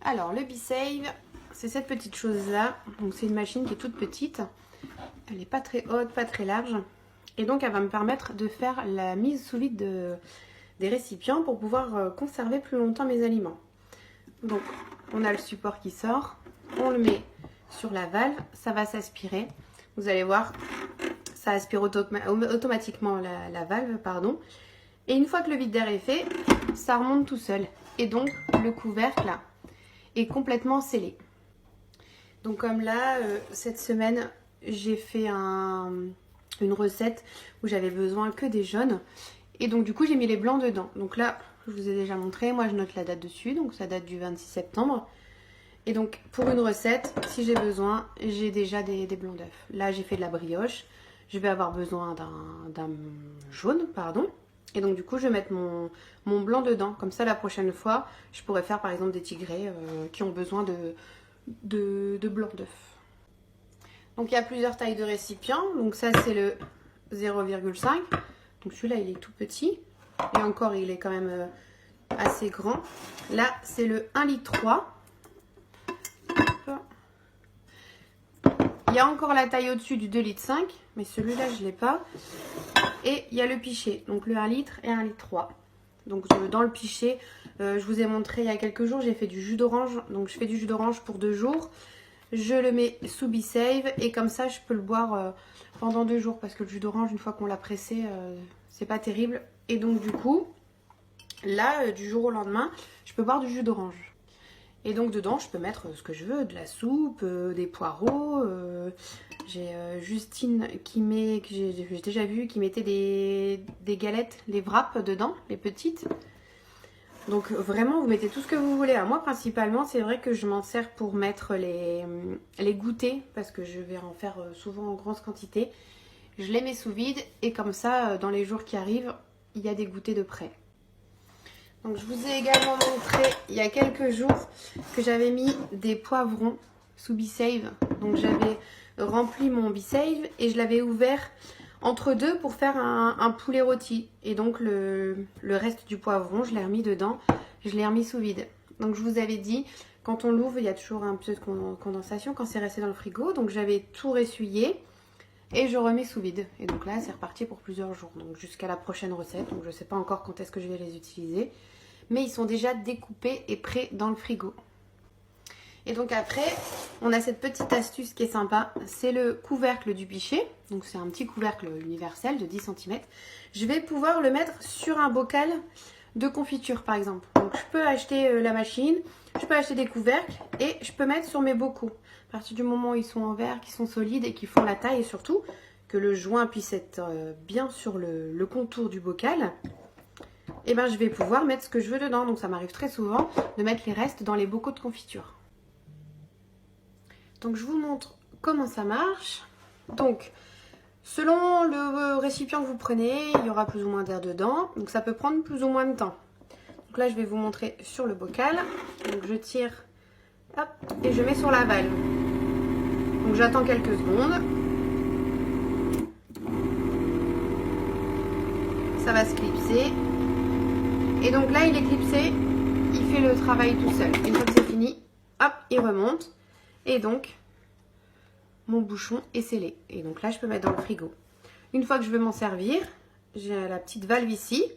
Alors le B-Save, c'est cette petite chose là. Donc c'est une machine qui est toute petite. Elle n'est pas très haute, pas très large. Et donc elle va me permettre de faire la mise sous vide des récipients pour pouvoir conserver plus longtemps mes aliments. Donc on a le support qui sort. On le met sur la valve. Ça va s'aspirer. Vous allez voir, ça aspire automatiquement la valve, pardon. Et une fois que le vide d'air est fait, ça remonte tout seul. Et donc le couvercle là est complètement scellé. Donc comme là, cette semaine, j'ai fait une recette où j'avais besoin que des jaunes. Et donc du coup, j'ai mis les blancs dedans. Donc là, je vous ai déjà montré, moi je note la date dessus. Donc ça date du 26 septembre. Et donc pour une recette, si j'ai besoin, j'ai déjà des blancs d'œufs. Là, j'ai fait de la brioche. Je vais avoir besoin d'un jaune, pardon. Et donc du coup, je vais mettre mon blanc dedans. Comme ça, la prochaine fois, je pourrais faire par exemple des tigrés qui ont besoin de blanc d'œuf. Donc il y a plusieurs tailles de récipients. Donc ça, c'est le 0,5. Donc celui-là, il est tout petit. Et encore, il est quand même assez grand. Là, c'est le 1,3 litre. Il y a encore la taille au-dessus du 2,5 litres. Mais celui-là, je ne l'ai pas. Et il y a le pichet, donc le 1 litre et 1,3 litre. Donc dans le pichet, je vous ai montré il y a quelques jours, j'ai fait du jus d'orange. Donc je fais du jus d'orange pour 2 jours. Je le mets sous B-Save et comme ça je peux le boire pendant 2 jours. Parce que le jus d'orange, une fois qu'on l'a pressé, c'est pas terrible. Et donc du coup, là, du jour au lendemain, je peux boire du jus d'orange. Et donc dedans, je peux mettre ce que je veux, de la soupe, des poireaux. J'ai Justine que j'ai déjà vu, qui mettait des galettes, les wraps dedans, les petites. Donc vraiment, vous mettez tout ce que vous voulez. Alors moi, principalement, c'est vrai que je m'en sers pour mettre les goûters, parce que je vais en faire souvent en grande quantité. Je les mets sous vide et comme ça, dans les jours qui arrivent, il y a des goûters de près. Donc je vous ai également montré il y a quelques jours que j'avais mis des poivrons sous B-Save. Donc j'avais rempli mon B-Save et je l'avais ouvert entre deux pour faire un poulet rôti. Et donc le reste du poivron, je l'ai remis dedans, je l'ai remis sous vide. Donc je vous avais dit, quand on l'ouvre, il y a toujours un peu de condensation quand c'est resté dans le frigo. Donc j'avais tout ressuyé et je remets sous vide. Et donc là, c'est reparti pour plusieurs jours. Donc jusqu'à la prochaine recette. Donc je ne sais pas encore quand est-ce que je vais les utiliser. Mais ils sont déjà découpés et prêts dans le frigo. Et donc après, on a cette petite astuce qui est sympa. C'est le couvercle du pichet. Donc c'est un petit couvercle universel de 10 cm. Je vais pouvoir le mettre sur un bocal de confiture par exemple. Donc je peux acheter la machine, je peux acheter des couvercles et je peux mettre sur mes bocaux. À partir du moment où ils sont en verre, qu'ils sont solides et qu'ils font la taille et surtout que le joint puisse être bien sur le contour du bocal. Et ben je vais pouvoir mettre ce que je veux dedans. Donc ça m'arrive très souvent de mettre les restes dans les bocaux de confiture. Donc je vous montre comment ça marche. Donc selon le récipient que vous prenez, il y aura plus ou moins d'air dedans. Donc ça peut prendre plus ou moins de temps. Donc là je vais vous montrer sur le bocal. Donc je tire, hop, et je mets sur la valve. Donc j'attends quelques secondes. Ça va se clipser. Et donc là, il est clipsé, il fait le travail tout seul. Une fois que c'est fini, hop, il remonte. Et donc, mon bouchon est scellé. Et donc là, je peux mettre dans le frigo. Une fois que je veux m'en servir, j'ai la petite valve ici.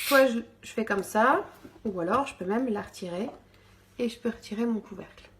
Soit je fais comme ça, ou alors je peux même la retirer. Et je peux retirer mon couvercle.